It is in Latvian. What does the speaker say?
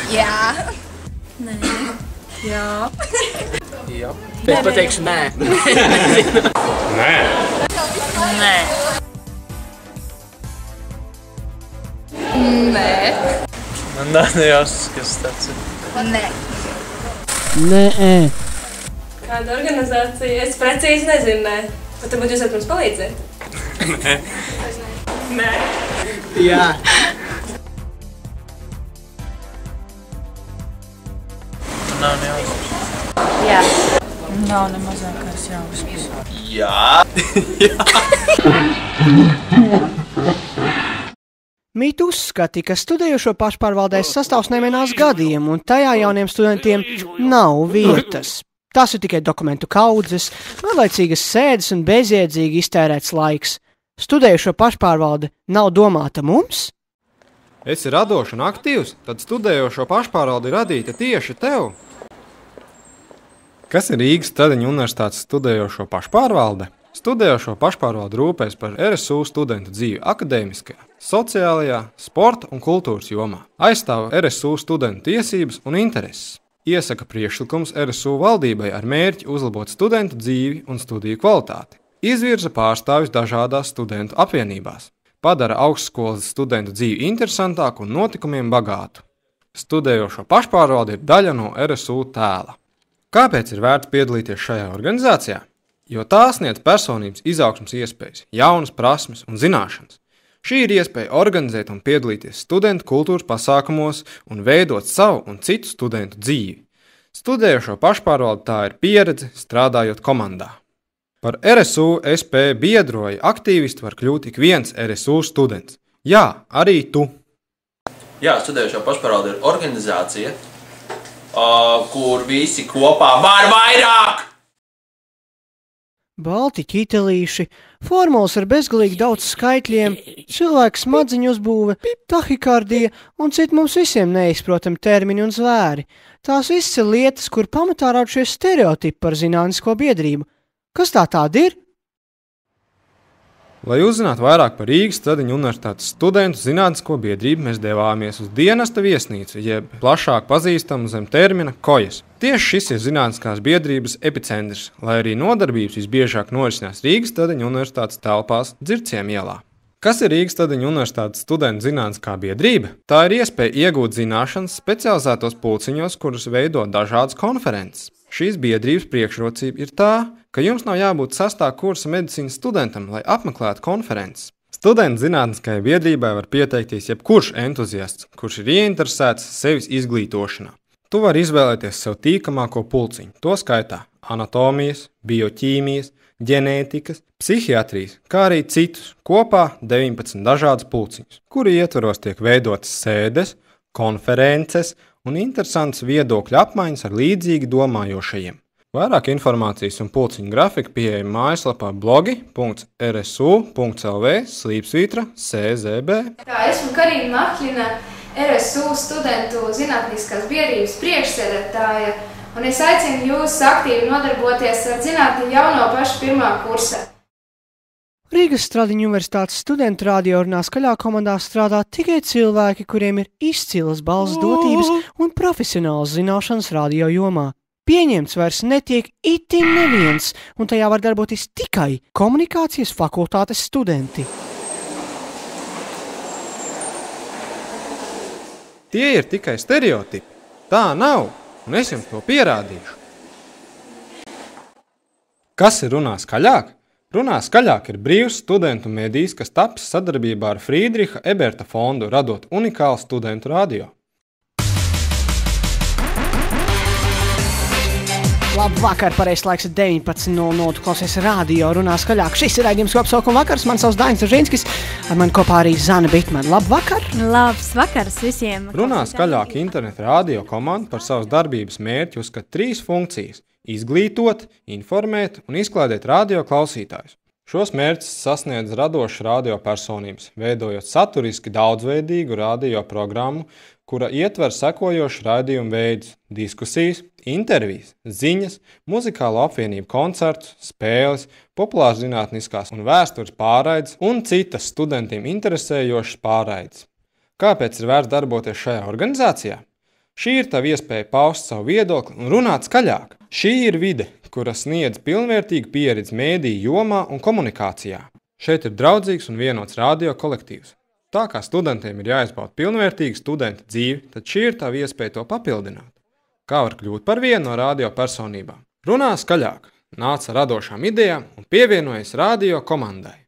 Jā. Nē. Jā. Jā. Es pateikšu nē. Nē. Nē. Nē. Man jāsaka, kas tāds ir. Nē. Nē. Kāda organizācija? Es precīzi nezinu, nē. Bet varbūt jūs varat mums palīdzēt? Nē. Nē. Jā. Man nav ne jausmas. Jā. Nav ne mazākais jausmas. Jā. Mīt uzskati, ka studējošo pašpārvaldēs sastāvs nevienās gadiem, un tajā jauniem studentiem nav vietas. Tas ir tikai dokumentu kaudzes, vienlaicīgas sēdes un bezjēdzīgi iztērēts laiks. Studējošo pašpārvalde nav domāta mums? Esi radošs un aktīvs, tad studējošo pašpārvaldi radīta tieši tev. Kas ir Rīgas Stradiņu universitātes studējošo pašpārvalde? Studējošo pašpārvalde rūpēs par RSU studentu dzīvi akadēmiskajā, sociālajā, sporta un kultūras jomā. Aizstāv RSU studentu tiesības un intereses. Iesaka priekšlikums RSU valdībai ar mērķi uzlabot studentu dzīvi un studiju kvalitāti. Izvirza pārstāvjus dažādās studentu apvienībās. Padara augstskolas studentu dzīvi interesantāku un notikumiem bagātu. Studējošo pašpārvalde ir daļa no RSU tēla. Kāpēc ir vērts piedalīties šajā organizācijā? Jo tā sniedz personības izaugsmes iespējas, jaunas prasmes un zināšanas. Šī ir iespēja organizēt un piedalīties studentu kultūras pasākumos un veidot savu un citu studentu dzīvi. Studējošo pašpārvalde tā ir pieredze strādājot komandā. Par RSU SP biedroju aktīvistu var kļūt ik viens RSU students. Jā, arī tu. Jā, studējošo pašpārvalde ir organizācija, kur visi kopā var vairāk! Balti ķitelīši, formulas ar bezgalīgi daudz skaitļiem, cilvēku smadziņu uzbūve, tahikardija un citi mums visiem neizprotami termini un zvēri. Tās viss ir lietas, kur pamatā raudušies stereotipi par zinātnisko biedrību. Kas tā tāda ir? Lai uzzinātu vairāk par Rīgas Stradiņu universitātes studentu zinātnisko biedrību, mēs devāmies uz dienesta viesnīcu, jeb plašāk pazīstamu zem termina kojas. Tieši šis ir zinātniskās biedrības epicentrs, lai arī nodarbības visbiežāk norisinās Rīgas Stradiņu universitātes telpās Dzirciem ielā. Kas ir Rīgas Stradiņu universitātes studentu zinātniskā biedrība? Tā ir iespēja iegūt zināšanas specializētos pulciņos, kurus veido dažādas konferences. Šīs biedrības priekšrocība ir tā, ka jums nav jābūt 6. kursa medicīnas studentam, lai apmeklētu konferences. Studentu zinātniskajai biedrībai var pieteikties jebkurš entuziasts, kurš ir ieinteresēts sevis izglītošanā. Tu vari izvēlēties sev tīkamāko pulciņu, to skaitā anatomijas, bioķīmijas, ģenētikas, psihiatrijas, kā arī citus, kopā 19 dažādas pulciņus, kuri ietvaros tiek veidotas sēdes, konferences un interesants viedokļu apmaiņas ar līdzīgi domājošajiem. Vairāk informācijas un pulciņu grafiku pieejama mājaslapā blogi.rsu.lv/CZB. Esmu Karina Mahļina, RSU studentu zinātniskās biedrības priekšsēdētāja, un es aicinu jūs aktīvi nodarboties ar zinātni jau no paša pirmā kursa. Rīgas Stradiņu universitātes studentu radio runā skaļā komandā strādā tikai cilvēki, kuriem ir izcilas balss dotības un profesionāls zināšanas radio jomā. Pieņemts vairs netiek itin neviens, un tajā var darboties tikai komunikācijas fakultātes studenti. Tie ir tikai stereotipi. Tā nav, un es jums to pierādīšu. Kas ir runā skaļāk? Runā skaļāk ir brīvs studentu medijs, kas tapis sadarbībā ar Friedriha Eberta fondu, radot unikālu studentu radio. Labvakar, pareizs laiks ir 19:00, tu klausies radio, runā skaļāk. Šis ir raidījums Kopsaukuma vakars, man sauc Dainis Žinskis, ar mani kopā arī Zana Bitmane. Labvakar! Labs vakars visiem! Runā skaļāk interneta radio komanda par savas darbības mērķi uzskata 3 funkcijas – izglītot, informēt un izklaidēt radio klausītājus. Šos mērķus sasniedz radošas radiopersonības, veidojot saturiski daudzveidīgu radio programmu, kura ietver sekojošu raidījumu veidus – diskusijas, intervijas, ziņas, muzikālo apvienību koncertus, spēles, populāras zinātniskās un vēstures pārraides un citas studentiem interesējošas pārraides. Kāpēc ir vērts darboties šajā organizācijā? Šī ir tava iespēja paust savu viedokli un runāt skaļāk. Šī ir vide, kura sniedz pilnvērtīgu pieredzi mēdīju jomā un komunikācijā. Šeit ir draudzīgs un vienots radio kolektīvs. Tā kā studentiem ir jāizbauda pilnvērtīga studenta dzīve, tad šī ir tava iespēja to papildināt. Kā var kļūt par vienu no radio personībām? Runā skaļāk, nāc ar radošām idejām un pievienojies radio komandai.